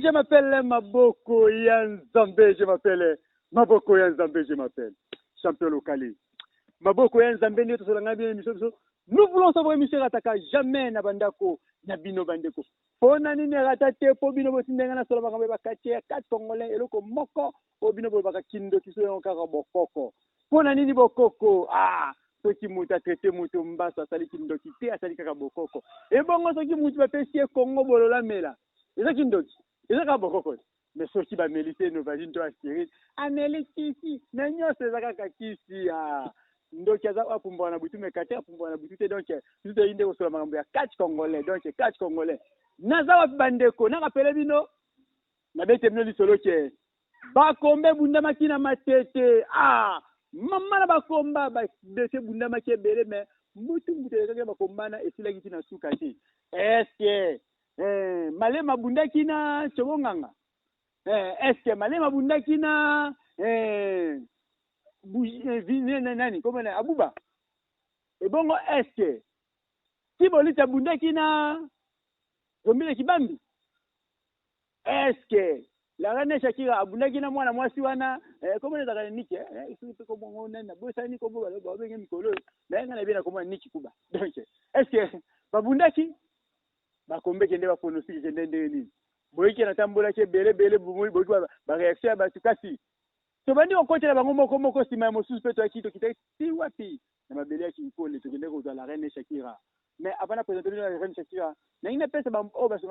je m'appelle Maboko Yanzambe, je m'appelle Maboko Yanzambe, je m'appelle champion local. Maboko Yanzambe, nous voulons savoir, monsieur Rataka, jamais na bandako, na bino bandeko. Pona nini ratate po bino botindenga na solo bakambe bakati 4 Congolais eloko moko po bino bo bakakindo kiso yon kaka bokoko. Pona nini bokoko soki mutu atraite mutu mbasa asali kindoki te asali kaka bokoko. E bongo soki mutu bapesi Congo bolola mela. Eza kindoki. Eza kaka bokoko. Mais soki ba melite no vagine to aspirine. Ameliki ici. Na nyose eza kaka kisi ndoki aza apumbwa na butu mekate apumbwa na butu te donc tout inde ko sola makambo ya 4 Congolais donc 4 Congolais. Naza wa bandeko na rapele bino na bete bino lisolo ke bakombe bunda makina matete mama na bakomba ba bete bunda make bele me mutu kaka bakombana esila kiti na suka ti est-ce que malema bunda kina chobonganga est-ce que malema bunda kina nani comme abuba et bongo est-ce que si bolita bunda kina Rombile Kibambi. Est-ce que la reine Shakira abundaki na mwana mwasi wana comment les arènes niki ici peut comme on na bosa ni kobo ba benga mikolo na nga na bien comme niki kuba donc est-ce que babundaki ba kombe kende ba pronostic kende ndeni boyiki na tambola ke bele bumuli boyiki ba réaction ba tukasi to bandi okote na bango moko sima mosusu pe to akito kitaki wapi na mabele ya kinkole to kende ko za la reine Shakira. Mais avant de présenter la reine Shakira, il y a une personne qui a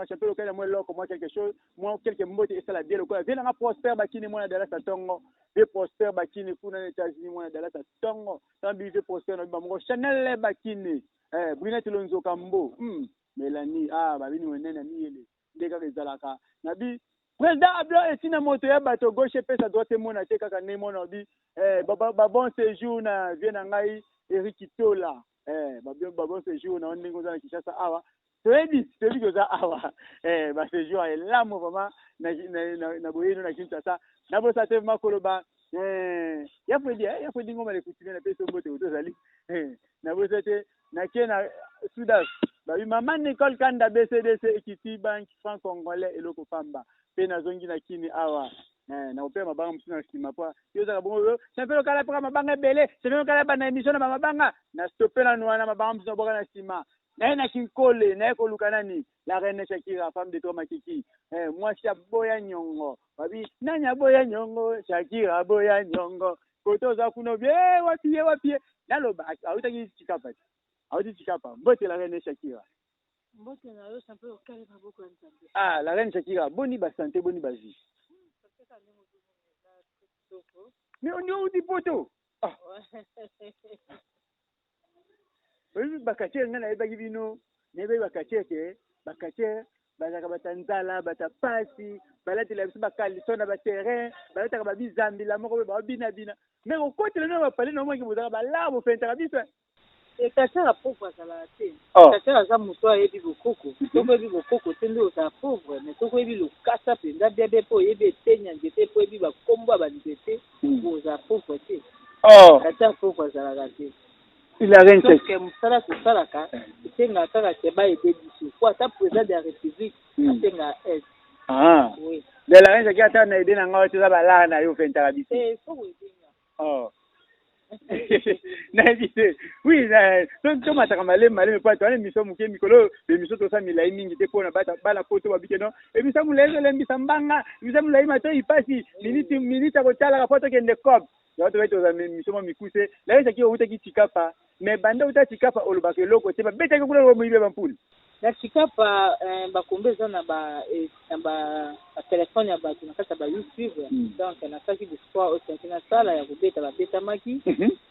champion local, moi quelque chose, moi quelques mots et ça la bien local. Viens à Prosper Bakini, moi dans la Satongo, viens Prosper Bakini, pour les États-Unis, moi dans la Satongo, tant viens Prosper, moi Chanel Bakini, Brunette Lonzo Cambo, Mélanie, Babini Wenen, Amiel, des gars des Alaka, Nabi. Président Abla et Tina Motoya, bateau gauche et sa droite, mon attaque à Nemo Nabi, bon séjour, viens à Ngaï, Eric Tola. Babon séjour na ndingo za Kinshasa awa Tedi koza awa ba séjour est là vraiment na boyeno na Kinshasa na bo sa te makoloba ya faut dire ngoma le continuer na peso mbote utozali na bo sa te na kena Soudan ba maman Nicole Kanda BCDC Equity Bank franc congolais eloko pamba pe na zongi na kini awa na opema banga msina sima kwa yoza kabongo champion kala para mabanga bele champion kala bana emission na mabanga na stopela nwana mabanga msina boka na sima na kinkole na ko lukanani la reine Shakira femme de Thomas Kiki moi boya nyongo babi nanya boya nyongo Shakira boya nyongo kotoza kuno bie wapi naloba autaki chikapa mbote la reine Shakira mbote na yo champion kala pa boko nzambe la reine Shakira boni ba santé boni ba vie. Mais on dit poto. Oui, bakache ngana ebagi bino, nebe bakache ke, bakache bazaka batanzala, batapasi, balati la biso bakali sona ba terrain, balata ka bizambi la moko ba bina. Mais on côté le no parler no mo ki bozaka ba la bo fentaka biso. Et kachara pauvre sala te. Kachara za muto ayebi bokoko. Toko ebi bokoko tende o sa pauvre, mais toko ebi lo kasa penda bebe po ebi tenya ngete po ebi ba kombo ba ngete o za pauvre te. Kachara pauvre sala te. Il a rien fait. Que musala sala ka, tenga kaka keba ebe biso. Kwa ta président de la République, tenga est. Oui. De la reine qui attend na ide na ngoti za bala na yo fentaka biso. Faut aider. Oui, donc mataka maleme pa to miso muke mikolo be miso to sa milai mingi te pona bala poto babike no e bisa mulele lembisa mbanga bisa mulai mato ipasi minita ko tala ka poto kende kop yo to beto za miso mo mikuse la isa ki outa ki tikapa mais banda uta tikapa olobake loko te ba beta ko kulo mo ibe bampuli na tikapa bakombeza na ba telefone ya bato na kata ba YouTube donc na kaki de sport au na sala ya kubeta ba beta maki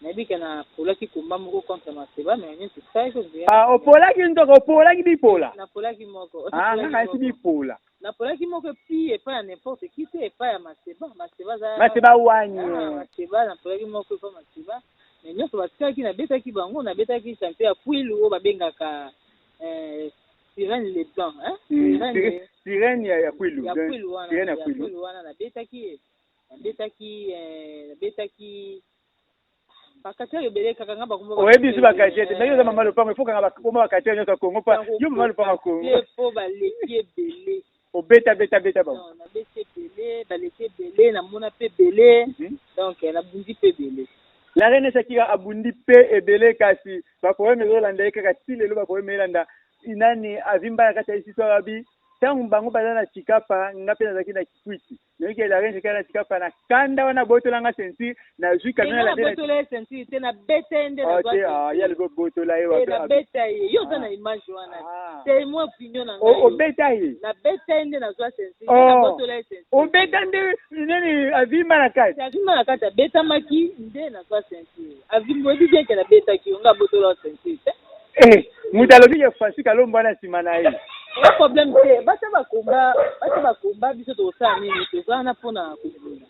na bika na polaki kumba moko contre Maseba mais nini sai ko bien opolaki ndoko opolaki bipola na polaki moko na si bipola na polaki moko pi et pas n'importe qui c'est pas ya Maseba wani Maseba na polaki moko pas Maseba mais nyoso batikaki na betaki bango na betaki champion ya Kwilu o babengaka Sirène les blancs Sirène ya Kwilu Sirène ya Kwilu wana na betaki bakatia ebele kaka ngamba kumba oyebi si bakatia te nayo za mama lopango il faut kanga bakoma bakatia nyoka Kongo pa yo mama lopango Kongo po ba leki ebele obeta ba non na bete belé baleke belé na mona pe belé donc na bundi pe belé la reine Shakira abundi pe ebele kasi bakoye mezolanda kaka tilelo bakoye melanda inani avimba kati ya histoire abi tangu bango bazana na chikapa ngape nazaki na kikwiti noki la reine Shakira na chikapa na kanda wana botola nga sensi na juka na la botola sensi te na bete ende na okay ya le botola yo na bete yo za na image wana c'est moi opinion na ngai o beta yi na bete ende na zwa sensi na botola sensi o beta nde nani avimba na kati avimba na kati beta maki nde na zwa sensi avimba bi bien que na beta ki nga botola sensi mutalobi ya fasika lomba na sima na ye le problème c'est basa bakomba biso tosala nini tozana mpona kobunda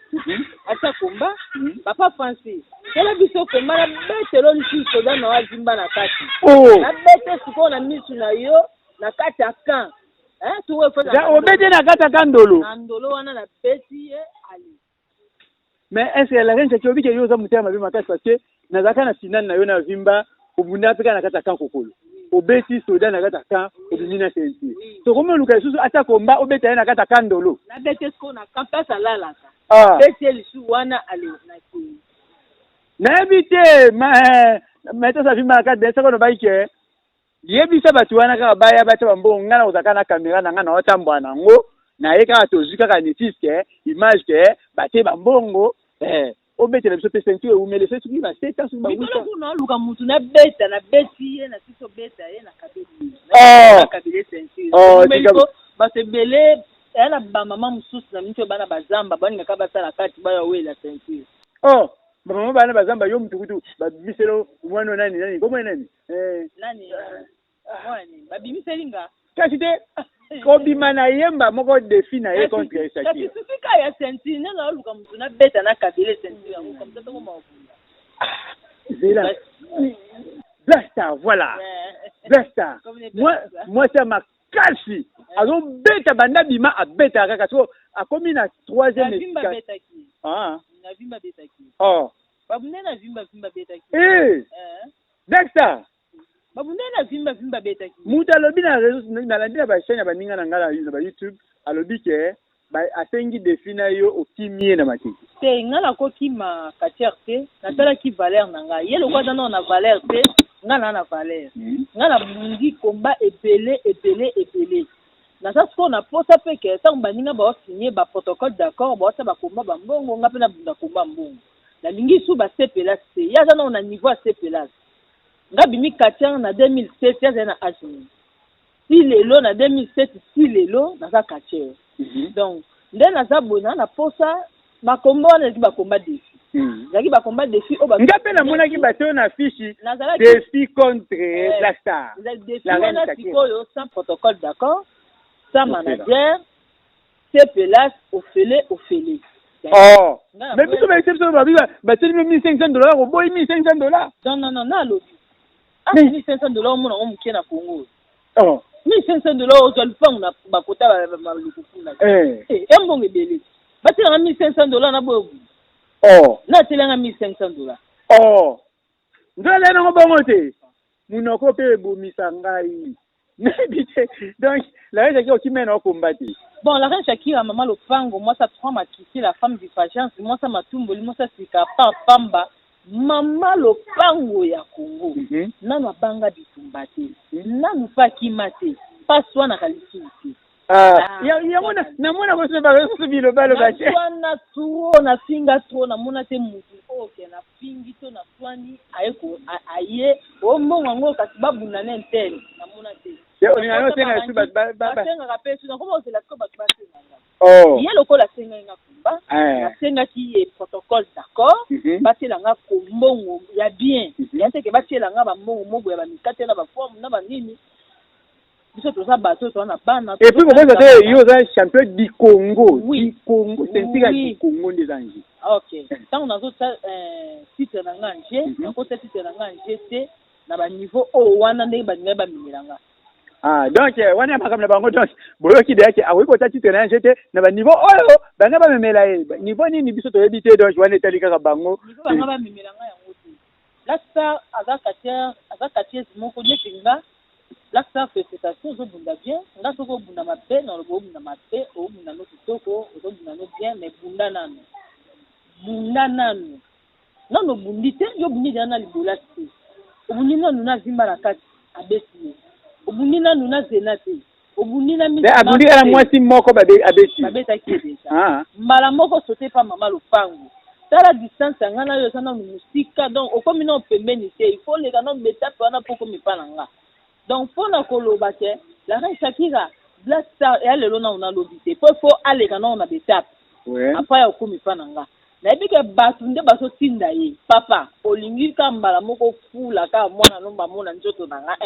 ata komba papa Francis tala biso komba na betelo nti soda na wazimba na kati na bete sikoyo na misu na yo na kati ya kan obete na kati ya kan ndolo na ndolo wana na beti ye ali mais est-ce que la reine Shakira obi ke yo oza motema mabe makasi parce que nazalaka na finane na yo na vimba obunda mpe kaka na kati ya kan kokolo obeti soda na kati ya kan obimi na sensi tokoma luka lisusu ata komba obeta ye na kati ya kan ndolo na bete sikoyo na kan place alalaka beti ye lisu wana ale na kii nayebi te maitasa vimba na kati bien soko nobaki ke yebisa bato wana kaka baya batya bambongo ngai na kozalaka na kamera na ngai na otambwa nango naye kaka tozwi kaka notice ke image ke bate bambongo obetela biso pe ceinture eumele se soki baseta soki bawuta luka mutu na beta na beti ye na siso beta ye na kabeli na kabeli ceinture bato ebele eya na bamama mosusu na miniti oyo bana bazamba balingaka basala kati baya wela ceinture bamama bana bazamba yo mutukutu babiselo mwana nani komo nani nani babimiseli nga kasi te kobima na yemba moko defi na ye contre Shakira kasi sufika ya ceinture nde na oluka mutu na beta na kabele ceinture yango comme ça toko maokunda zela Blackstar voilà Blackstar moi c'est makasi azobeta banda bima abeta kaka so akomi na troisième vimba betaki na vimba betaki babunde na vimba betaki Blackstar babunde na vimba betaki mutu alobi na réseau nalandi na bachaine ya baninga na ngai na bayoutube alobi ke asengi defi na yo okimie na matiki te ngai nakokima katiere te natalaki valeur na ngai ye lokwa aza nao na valeur te ngai naa na valeur ngai nabundi komba ebele naza sikoyo na posa mpe ke ntango baninga baosinye baprotocole d'accord baosa bakomba bambongo ngai mpe nabunda komba mbongo nalingi su basepelasi te ye aza nao na niveau asepelasi nga bimi katiere na 2007 yazali na agini si lelo na 2007 si lelo naza katiere donc nde naza bona na posa bakomba wana ezalaki bakomba defi ezalaki bakomba defi oyo nga mpe namonaki bato na fishi defi contre Blackstar defi wana sikoyo sans protocole d'accord sans manager sepelas ofele mais biso baexception babi batelemi $1500 oboyi $1500 non nalobi $1500 omona ngo mokie na Congo $1500 ozwa lupango na bakota balukufuna embongo ebele batelanga $1500 na boyo natelanga $1500 nzola nango bongo te munoko mpe ebomisa ngai nayebi te donc la reine Shakira okimena okomba te bon la reine Shakira mama lopango mwasa 3 makisi la femme du patience mwasa matumboli mwasa sika pamba mama lopango ya Congo nanu abanga bitumba te nanu pakima te paswa na kalisi te namona koso bakoso bilobalo bache na tro na finga tro namona te mutu oke na fingi to na swani aye ombongo yango kasi babunda na ntele namona te basengaka mpe su nakoma ozela siko bato basenganga ye lokola asengaki nga komba asengaki ye protocole d'accord batielanga kombongo ya bien ya teke batielanga bambongo mobo ya bamikate na baforme na banini biso toza bato toza na bana et puis kokoza te yo oza champion du Congo sentika du Congo nde eza nje ok ntango nazota titre na nga nje nakota titre na nga nje te na baniveau oyo wana ndenge baningai bamemelanga donc wana makambo na bango donc boyoki deyake akoki kota titre na nje te na baniveau oyo bangai bamemela ye niveau nini biso toyebi te donc wana etali kaka bango bangai bamemelanga yango te Blackstar aza katiere moko neti nga L'acte félicitations au bunda bien, on a ce qu'on bunda ma paix, dans le beau bunda ma paix, au bunda no kitoko, au bunda no bien, mais bunda nano. Bunda nano. Non, no bundite, yo bundi dana libolati. Au bundi nano na zimba la kati, abesi. Au bundi nano na zenate. Au bundi na misi. Abundi ala mwasi moko abesi. Babeta qui déjà. Mbala moko sauter pas maman le pango. La distance ngana yo sana musika donc au comme non pembeni il faut les ganon beta pana poko mi pananga donc pour na koloba ke la reine Shakira Black Star et elle lona on a lobité faut aller ganon na beta après ya ko mi pananga na bike batu nde baso tinda ye papa olingi ka mbala moko fula ka mwana nomba mona njoto nanga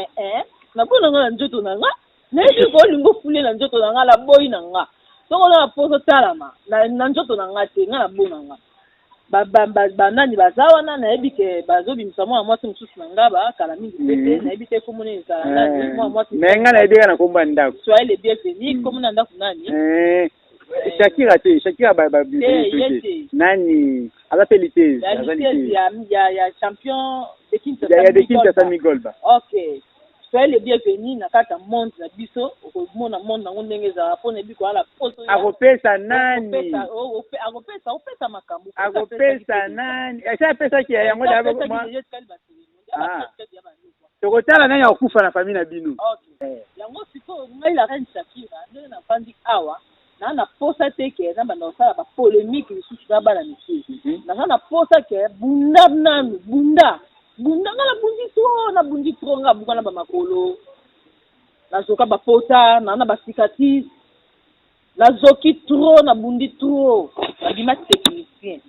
na bona ngana njoto nanga na bike ko lingo fule na njoto nanga la boy nanga donc on a poso talama na njoto nanga te ngana bonanga nani bazawa na ebike bazobi msamo mwasi msusu ngaba kala mingi pete na ebite komune kala nani mwasi menga na ebika na komba ndako soyez les bienvenus komuna ndako nani Shakira nani azapelitezi ya champion de Kinshasa Migolba. OK soyez les bienvenus na kata monde na biso okomona monde nango ndenge za pona biko ala poso akopesa nani akopesa makambo akopesa nani asa pesa kia yango dabo mwa tokotala nani akufa na familia binu yango siko ngai la reine Shakira ndenge na fandi awa na posa teke na bana osala ba polémique lisusu na bana misi na posa ke bunda nanu bunda ngala bundi tronga bukana ba makolo na zoka ba pota na ba cicatrice na zoki trop na bundi trop na bima technicien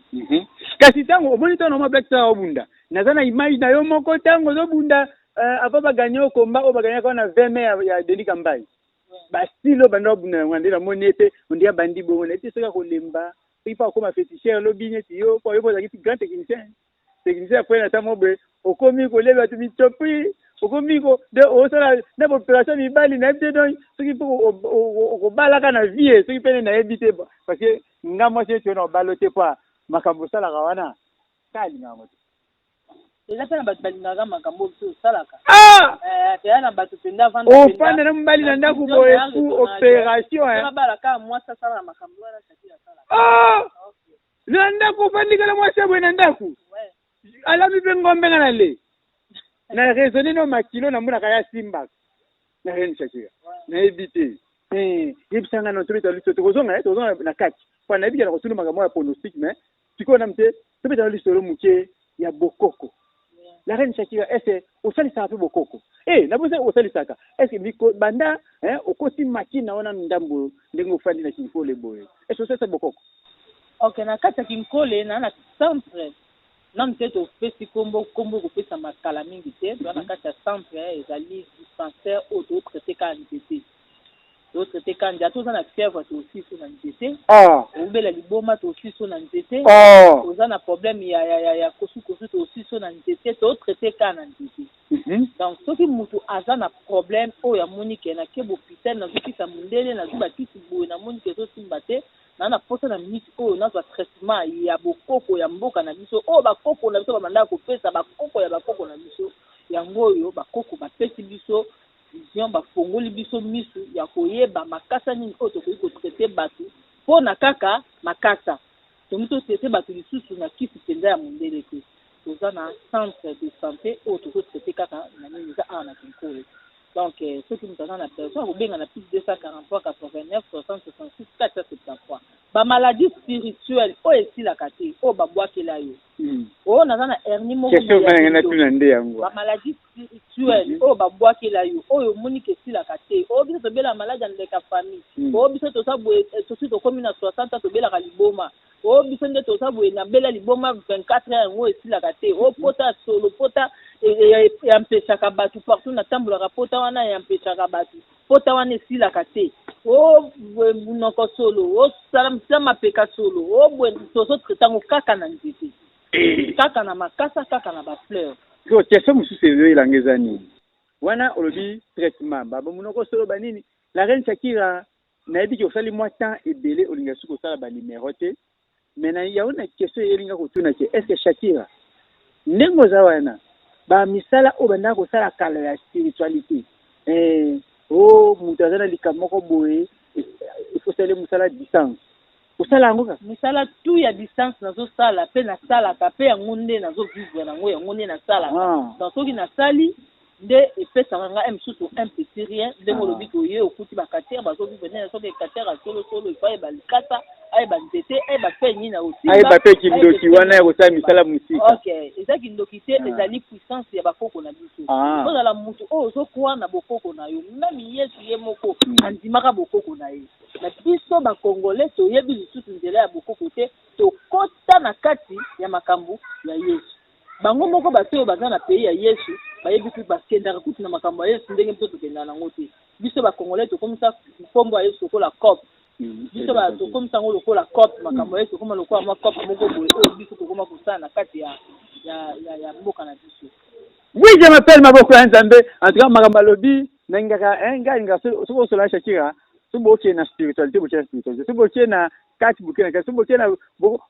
kasi tango oboni to no Black Star obunda nazana image na yo moko tango zo bunda ava ba gagner combat o ba gagner kwa na 20 mai ya Denis Kambai ba stilo banda obunda ngande na monete ondia bandi bo monete soka ko lemba ipa ko ma féticheur lobine ti yo po yo bo za ki grand technicien kwa na tamobe okomi ko leba tu mitopi okomi ko de osala na population mibali na ebite donc soki ko balaka na vie soki pene na ebite parce que ngamo se tu na balote kwa makambo sala kawana kali ngamo eza pena batu balingaka makambo so salaka tena na batu penda vanda ofanda na mbali na ndaku boye ku opération na balaka mwasa sala makambo wala Shakira sala na ndaku pandika na mwasa boye na ndaku ala mi ngombe ngana le na raisonner no makilo na muna kaya simba na reine Shakira na ebite yebisanga no tobeta liso tozonga na kati kwa na ebika na kotuna makambo ya pronostic mais tiko na mte tobeta liso lo muke ya bokoko la reine Shakira ese osali sa pe bokoko na bose osali saka ese biko banda okosi makina ona ndambo ndengo fandi na kinkole boye ese osali bokoko OK na kati kinkole na centre non peut au petit combo kopesa makala mingi te na kati ya centre ezali dispensaire auto traité quantité d'autres te kanja to na fièvre to aussi so na nzete obela liboma to aussi so na nzete oza na problème ya kosu to aussi so na nzete to traité ka na nzete donc soki mutu aza na problème oyo amoni ke na ke hôpital na zokisa mundele na zuba kisi boye na moni ke to simba te na posa na minute oyo nazwa traitement ya bokoko ya mboka na biso oyo bakoko na biso babanda kopesa bakoko ya bakoko na biso yango oyo bakoko bapesi biso vision bafongoli biso misu ya koyeba makasa nini oyo tokoki kotraite bato mpo na kaka makasa tomi totraite bato lisusu na kisi mpenza ya mondele te toza na centre de santé oyo tokotraite kaka na nini eza awa na kinkolo donc soki moto aza na personne akobenga na plus 243 89 60 66 473 bamaladi spirituelle oyo esilaka te oyo babwakela yo oyo naza na hernie moko bamaladi spirituelle oyo babwakela yo oyo omoniki esilaka te oyo biso tobelaka maladi ya ndeka famille oyo biso toza boye soki tokomi na 60 tobelaka liboma oyo biso nde toza boye nabela liboma 24 heures yango esilaka te oyo pota solo pota yampesaka bato partout natambolaka pota wana yampesaka bato pota wana esilaka te o bunoko solo o sala mapeka solo o bwe tozotratango kaka na nzete kaka na makasa kaka na bafleur question mosusu ezoyelanga eza nini wana olobi traitement bamunoko solo banini la reine Shakira nayebi ke osali mwa temps ebele olinga soki kosala banimero te mais na yaho na question elinga kotuna ke est ce que Shakira ndenge oza wana bamisala oyo bandaka kosala kala ya spiritualité oh mutazana likamoko boye il faut saler musala distance osala ngo ka misala tout ya distance nazo sala pe na sala ka pe yango nde nazo vivre nango yango nde na sala dans soki na sali nde epesaka nga msusu un petit rien ndenge olobi koye okuti bakatere bazovivre nde soki ekatere asolosolo ifo ayeba likata ayeba nzete ayeba fe nini na osimba ayeba pe kindoki wana ya kosala misala mosika ok eza kindoki te ezali puissance ya bakoko na biso ozala motu oyo ozokwa na bokoko na yo meme yesu ye moko andimaka bokoko na ye na biso bakongole toyebi lisusu nzela ya bokoko te tokota na kati ya makambo ya yesu bango moko bato oyo baza na pays ya yesu bayebi kutu bakendaka kutu na makambo ya yesu ndenge mpe tokendaka nango te biso bakongole tokomisa nkombo ya yesu lokola cope biso tokomisa yango lokola cope makambo ya yesu tokoma lokola mwa cope moko boye oyo biso tokoma kosala na kati ya mboka na biso. Oui, je m'appelle Maboko Nzambe. En tout cas, Magambalobi, Nenga, soki osola Shakira, soki boke na spiritualité, boke na spiritualité, soki boke na kati boke na kati, soki boke na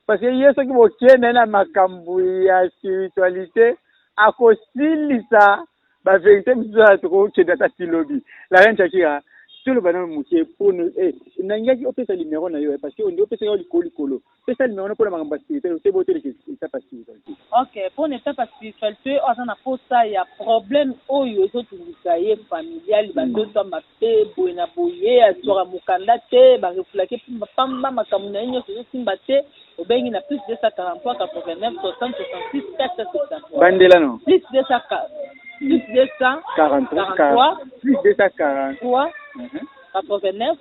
parce que ye soki boke na makambo ya spiritualité, akosilisa ba vérité biso tokokenda ta silobi. La reine Shakira, tout le bonhomme mouké pour nous nangaki opesa numéro na yo parce que on dit opesa yo likolo pesa numéro pour la makambo spirituelle c'est beauté de ça pas spiritualité. OK, pour ne pas spiritualité on a posa ya problème oyo ezotungisa ye familial bandoto mape boina boye asora mukanda te ba reflake pamba makambo na nyo simba te obengi na plus de 243 89 60 66 473 bandela non plus de 243 plus de 243 89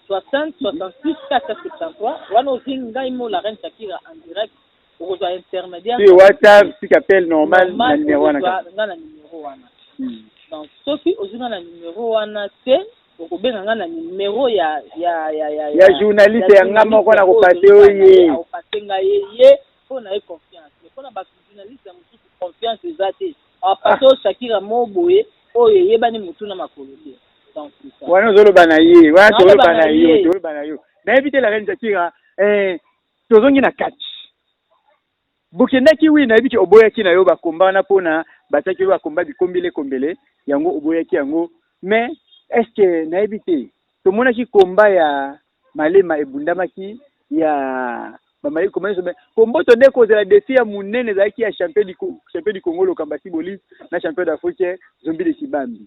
60 66 473 wana ozinga imo la reine Shakira en direct au intermédiaire sur WhatsApp si appel normal na numéro wana na numéro wana donc soki ozinga na numéro wana te okobenga na numéro ya journaliste ya ngama ko na kopate oye opatenga ye pona e confiance pona ba journaliste ya mususu confiance ezate apato Shakira moboye oyo yebani mutu na makolo te donc ça wana zoloba na ye wana zoloba na yo na éviter la reine Shakira tozongi na catch bokendaki wi na ebiki oboyaki na yo bakomba na pona bataki bakomba bikombele kombele yango oboyaki yango mais est-ce que na ebite tomonaki komba ya malema ebundamaki ya bamali komani sobe kombo to ndeko za défi ya munene zaki ya champion du Congo lo kambasi boli na champion d'Afrique Zombi de Kibambi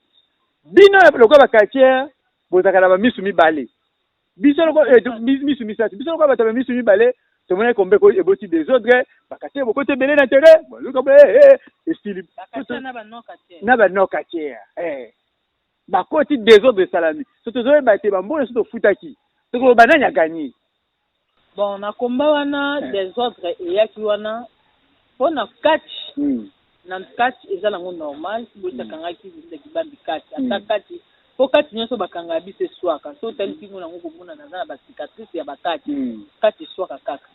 bino lokwa bakatier bozakala ba misu mibale biso lokwa misu misati biso lokwa bataba misu mibale tomona kombe ko eboti des autres bakatier bokote belé na terrain bon lokwa estili na ba nokatier bakoti des autres salami soto zoe bate bambona soto futaki toko bananya gagner bon na komba wana des autres eyaki wana pona catch na catch eza nango normal boita kangaki nde kibambi catch ata catch po catch nyoso bakanga bise swaka so tali kingo nango komona na ba cicatrice ya bakatch catch swaka kaka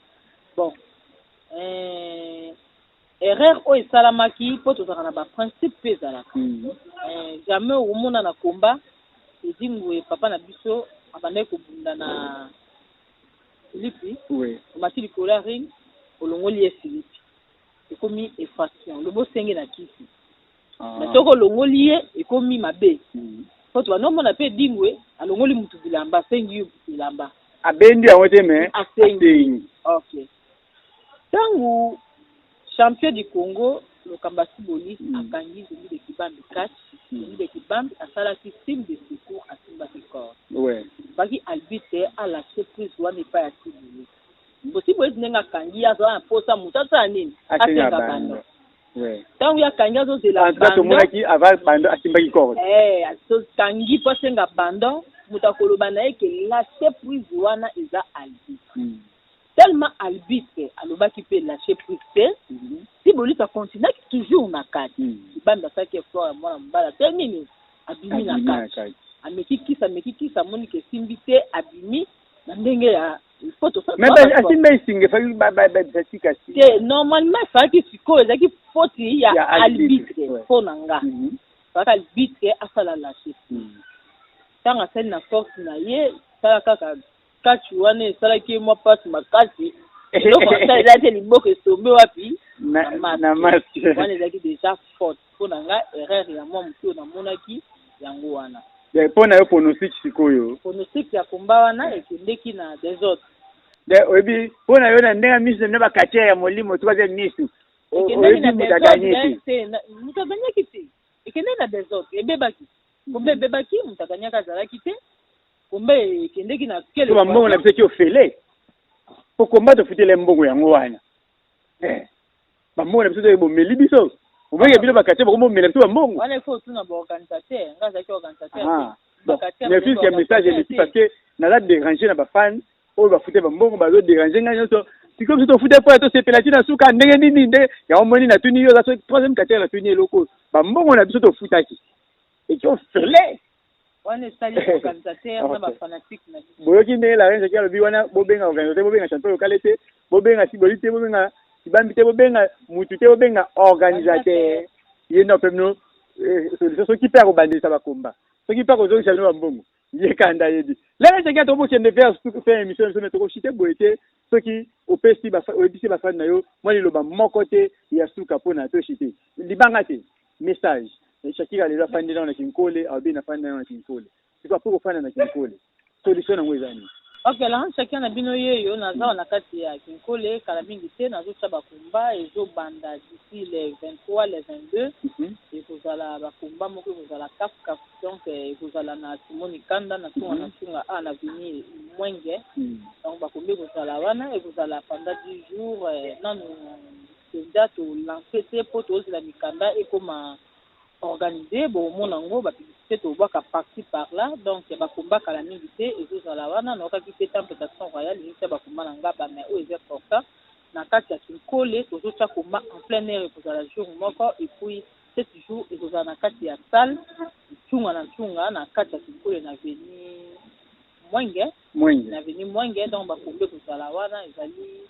bon erreur oyo esalamaki po tozalaka na ba principe pe ezalaka jamais omona na komba edingwe papa na biso abandaki kobunda na Philippe omati likolo ya ring olongoli ye Philippe ekomi effraction lobo senge na kisi na soko olongoli ye ekomi mabe po tobanomona mpe edingwe alongoli mutu bilamba asengi yo bilamba abendi yango te me asengi ok ntango champion du Congo lokambasi boli akangi Zombi de Kibambi 4 Zombi de Kibambi asalaki signe de secours asimbaki corps baki arbitre alâché prise wana epai ya tibuli possible ndenge akangi azala na posa moto asala nini asenga bando ntango ye akangi azozela bandomonaki ava bando asimbaki corps akangi mpo asenga bando moto akoloba na ye ke lâché prise wana eza arbitre tellement arbitre alobaki mpe lâché prise te si bolisa continuaki toujours na kati Kibambi asalaki effort ya mwana mobala te nini abimi na kati ameki kisa amoni ke esimbi te abimi na ndenge ya asimba esinga efaki batika te normalement efalaki sikoyo ezalaki foti ya arbitre mpo na nga efalaki arbitre asala lâché ntango asali na force na ye sala kaka kati wana esalaki mwa mpasi makasi eloko asalela te liboko esombe wapi na maske wana ezalaki déjà faute mpo na nga erreur ya mwa motu oyo namonaki yango wana. Pona yo pronostic sikoyo. Pronostic ya komba wana ekendeki na des autres. Oyebi pona yo na ndenga misu na bakatia ya molimo tukaze misu. Ekendeki na des autres. Mutaganyaki te. Ekendeki na des autres. Ebebaki. Kombe ebebaki mutaganyaka azalaki te. Kombe ekendeki na kele. Tuba mbongo na biseki ofele. Po komba to futele mbongo yango wana. Mbongo na biseki bomeli biso. Ubenge bilo bakatia bako mbongo na mbongo. Wana faut tuna ba organisateur, ngaza ki organisateur. Mais puisque le message est ici parce que na la déranger na ba fan, o ba futé ba mbongo ba zo déranger nga nyoto. Si comme si to futé po to se pelati na suka ndenge nini nde ya omoni na tuni yo za troisième quartier la tuni loko. Ba mbongo na biso to futaki. Et qui ont fele. Wana sali organisateur na ba fanatique na. Boyoki ndenge la renze ki alobi wana bobenga organisateur bobenga champion localité, bobenga sibolité bobenga Sibambite bobenga mutu te bobenga organisateur. Yeno pemno solution qui perd au bandit ça va combat. Ce qui perd aux autres c'est mbongo. Yekanda yedi. Là c'est quand on peut faire émission sur notre chité boité ceux qui au pesti ba au bisi ba fan na yo moi le ba mon côté ya suka pona to chité. Libanga te message. Shakira les fan dans na kinkole au bien fan na kinkole. C'est quoi pour fan na kinkole. Solution na ngwezani. Ok, là, chacun na bino yeyo naza na kati ya kinkole kala mingi te nazo tsa bakumba ezo banda d'ici les 23 les 22 et kozala bakumba moko kozala kaf donc kozala na Simoni Kanda na tunga na vini mwenge donc bakumbi kozala wana et kozala pendant 10 jours non date lancer te poto la mikanda et comme organisé bon mon ango ba publicité to baka parti par là donc ba komba kala mingi te ezozala wana na okaki te température royale ni te ba komba na ngaba mais o ezé porta na kati ya kinkole tozocha komba en plein air kozala jour moko et puis 7 jours ezozala na kati ya salle chunga na kati ya kinkole na veni mwenge na veni mwenge donc ba kombe kozala wana ezali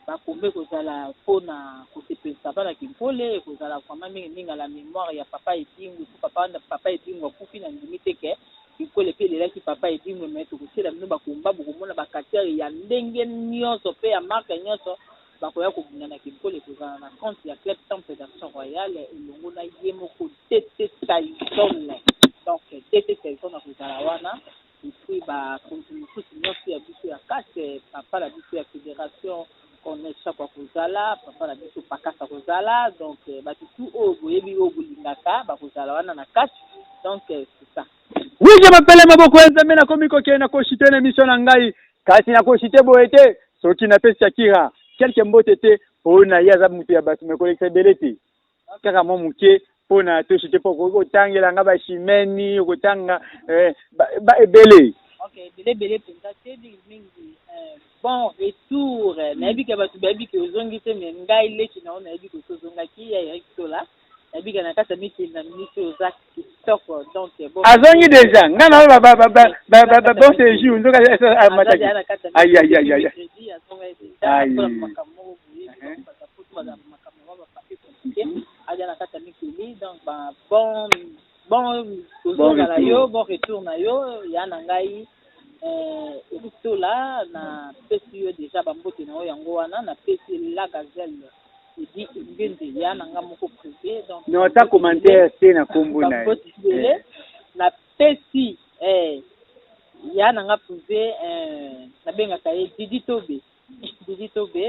bakombe kozala pona kosepelisa bana kinkole kozala vraiment mingi la mémoire ya papa edingu papa edingu akufi na ndimi teke kinkole pe lelaki papa edingu mais tokosela bino bakomba bokomona bakatere ya ndenge nyonso pe ya marque nyonso bakoya kobunda na kinkole kozala na compte ya club temple d'action royale elongo na ye moko tete Tyson donc tete Tyson na kozala wana et puis bakontinususi nyonso ya biso ya kase papa la biso ya fédération on est chaque fois kozala papa la biso pakasa kozala donc batutu o boyebi o bolingaka bakozala wana na kati donc c'est ça. Oui, je m'appelle Maboko Nzambe na komiko ke na koshite na mission na ngai kasi na koshite boete soki na pesi Shakira quelque mbote te pona yaza mutu ya batu me kolekta belete kaka mo muke pona to shite poko kotangela nga ba shimeni kotanga ba ebele. OK, belé penza te mingi bon retour nayebi ke batu bayebi ke ozongi te me ngai leki na ona yebi ko tozongaki ya ekitola nayebi ke na kata miti na minute oza kitoko donc bon azongi déjà nga na ba bon séjour ndoka amataki aïe na kata miti donc bon retour na yo ya na ngai ekitola na pesi yo déjà bambote na yo yango wana na pesi la gazelle edi ngende ya na nga moko privé donc no ta commentaire te na kombo na na pesi ya na nga privé na bengaka ye Didi Tobe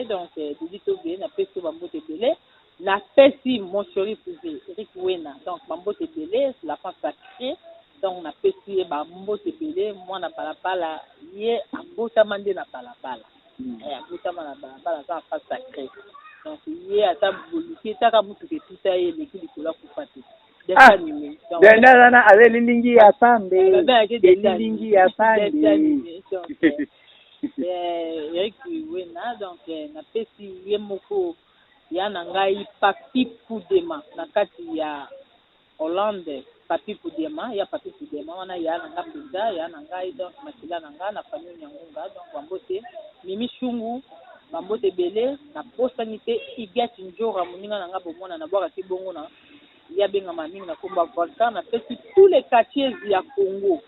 donc Didi Tobe na pesi bambote belé na pesi mon chéri privé Eric Wena donc bambote belé la fin sacrée donc na pesi bambote belé mwana balabala ye abotama nde na balabala abotama na balabala za fa sacré donc ye ata boluki taka mutu ke tuta ye leki likola kufa te denda na ale lilingi ya pambe lilingi ya pambe Eric Wena donc na pesi ye moko ya na ngai Papi Poudema na kati ya Hollande Papi Poudema wana ya na nga pizza ya na ngai donc makila na nga na famille Nyangunga donc bambote Mimi Shungu bambote belé na posanité igati njora moninga na nga bomona na bwaka kibongo na ya benga mamingi na komba volcan na pesi tous les quartiers ya Congo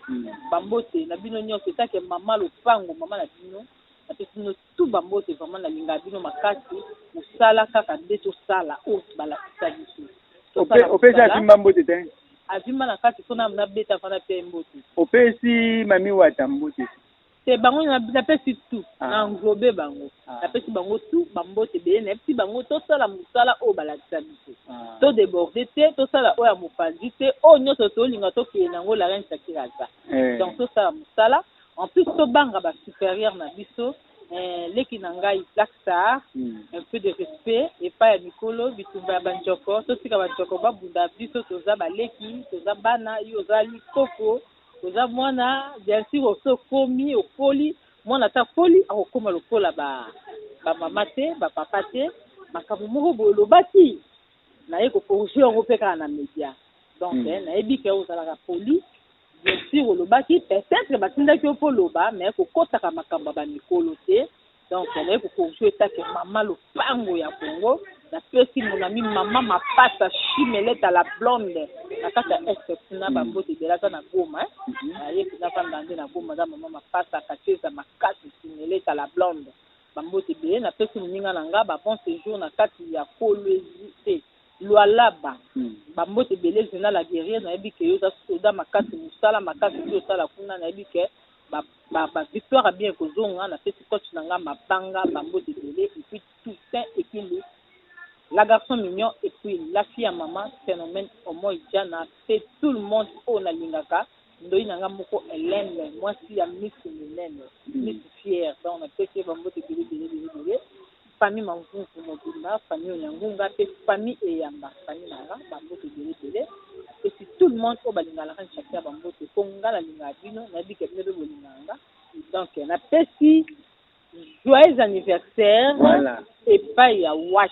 bambote na bino nyonso take mama Lupango mama na bino na pesi no tout bambote vraiment na linga bino makasi usala kaka nde tosala o balakisa biso opesa timba mbote te avima na kati mpona na beta fana pe mbote opesi mami wata mbote te bango na pesi tout na nglobe bango na pesi bango tout bambote bele na pesi bango tosala musala oyo balakisa biso to déborde te tosala oyo ya mopanzi te oyo nyonso tolinga tokende nango la reine Shakira aza donc tosala musala en plus tobanga basupérieur na biso leki na ngai Black Star un peu de respect epai ya mikolo bitumba ya banjoko tosika banjoko babunda biso toza baleki toza bana yo oza likoko toza mwana bien sûr osokomi okoli mwana ata koli akokoma lokola bamama te bapapa te makambo moko boye olobaki naye kokorige yango mpe kaka na média donc nayebi ke ozalaka poli bien sûr olobaki peut-être batindaki yo mpo oloba mais kokotaka makambo ya bamikolo te donc naye kokorige etake mama lopango ya Congo napesi monami mama mapasa chimeleta la blonde na kati ya este kuna bambote ebelaka na Goma naye kuna fanda nde na Goma za mama mapasa katieza makasi chimeleta la blonde bambote ebele napesi moninga na nga babon séjour na kati ya Kolwezi te Lualaba bambote ebele zena la guerrière nayebi ke yo oza makasi mosala makasi mbi osala kuna nayebi ke victoire bien kozonga napesi coach na nga mabanga bambote ebele et puis Toussaint Ekili la garçon mignon et puis la fille à maman phénomène Omo Ijana c'est tout le monde on a lingaka ndoi nanga moko Hélène moi si ya Miss Mélène Miss fière donc on a pété bambo te bele famille mangu mobimba famille onyangunga pe famille eyamba famille nanga bambo te bele et puis tout le monde au balinga la reine Shakira bambo te konga la linga bino na bi ke bino bolinganga donc na pesi joyeux anniversaire voilà et pas ya wash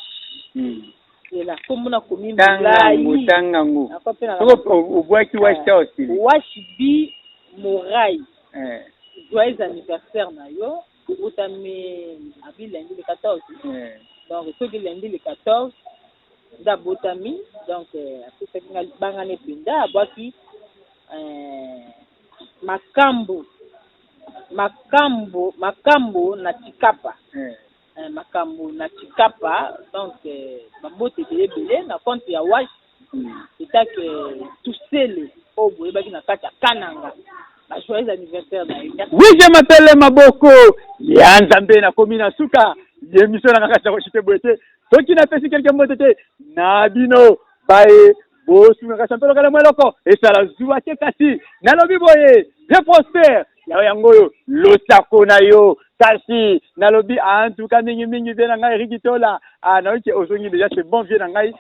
la komuna komi mulai tangangu obwaki washa aussi wash bi morai joyeux anniversaire na yo botami abi lundi le 14 donc soki lundi le 14 da botami donc apesaki nga bangane pinda abwaki makambo na tikapa makambo na tikapa donc bambote ebele na compte ya wash etake tusele oyo boyebaki na kati ya kananga joyeux anniversaire na ye oui je m'appelle maboko ya nzambe nakomi na suka émission na kaka chako chite boete soki napesi quelque mbote te na bino baye bosungaka champelo kala mweloko esala zuwa te kasi nalobi boye je prospère yao yango yo losako na yo kasi nalobi en tout cas mingi vie na ngai rikitola naoki ozongi déjà c'est bon vie na ngai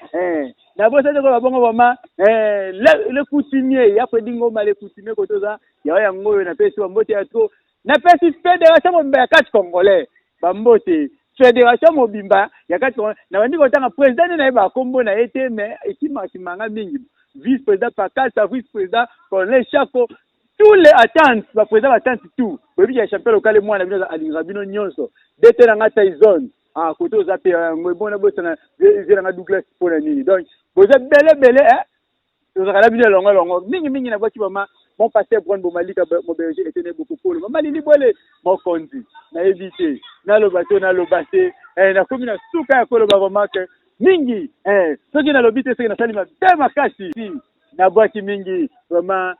na bosa de ko bongo mama le coutumier ya pedingo male coutumier kotoza yao yango yo na pesi mbote ya to na pesi fédération mobimba ya kati congolais bambote fédération mobimba ya kati na bandi kotanga président na yeba kombo na ete mais ekimanga mingi vice président Pakasa vice président Colonel Chako tous les attentes ba président attente tout bobi ya champion local mwana bino alinga bino nyonso dete na ngata zone koto za pe ngobona bosana zira nga Douglas pona nini donc boza bele tozakala bino longo mingi na baki mama mon pasteur Brown Bomalika mon berger était beaucoup pour mama lili bole mon kondi na éviter na lobato na lobate na komi na suka ya kolo ba vraiment que mingi soki na lobite soki na salima be makasi na bwaki mingi vraiment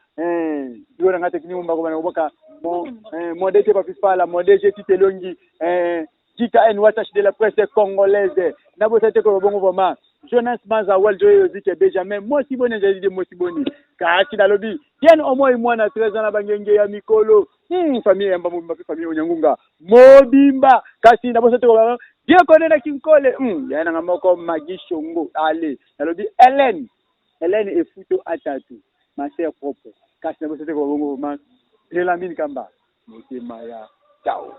diona ngate kini mumba ko na boka mon DG Papifala mon DG Titelongi Kika N Watash de la presse congolaise na bosate ko bongo vraiment Jonas Manza Waljo dit que Benjamin Mosiboni j'ai dit Mosiboni kaki na lobi bien au moins mwana 13 ans na bangenge ya mikolo famille ya mbambo famille onyangunga mobimba kasi na bosate ko bien connaît na kinkole yana ngamoko magishongo ale na lobi Hélène est photo atatu ma sœur propre kasi na bosate ko bongo vraiment Elamine Kamba motema ya ciao.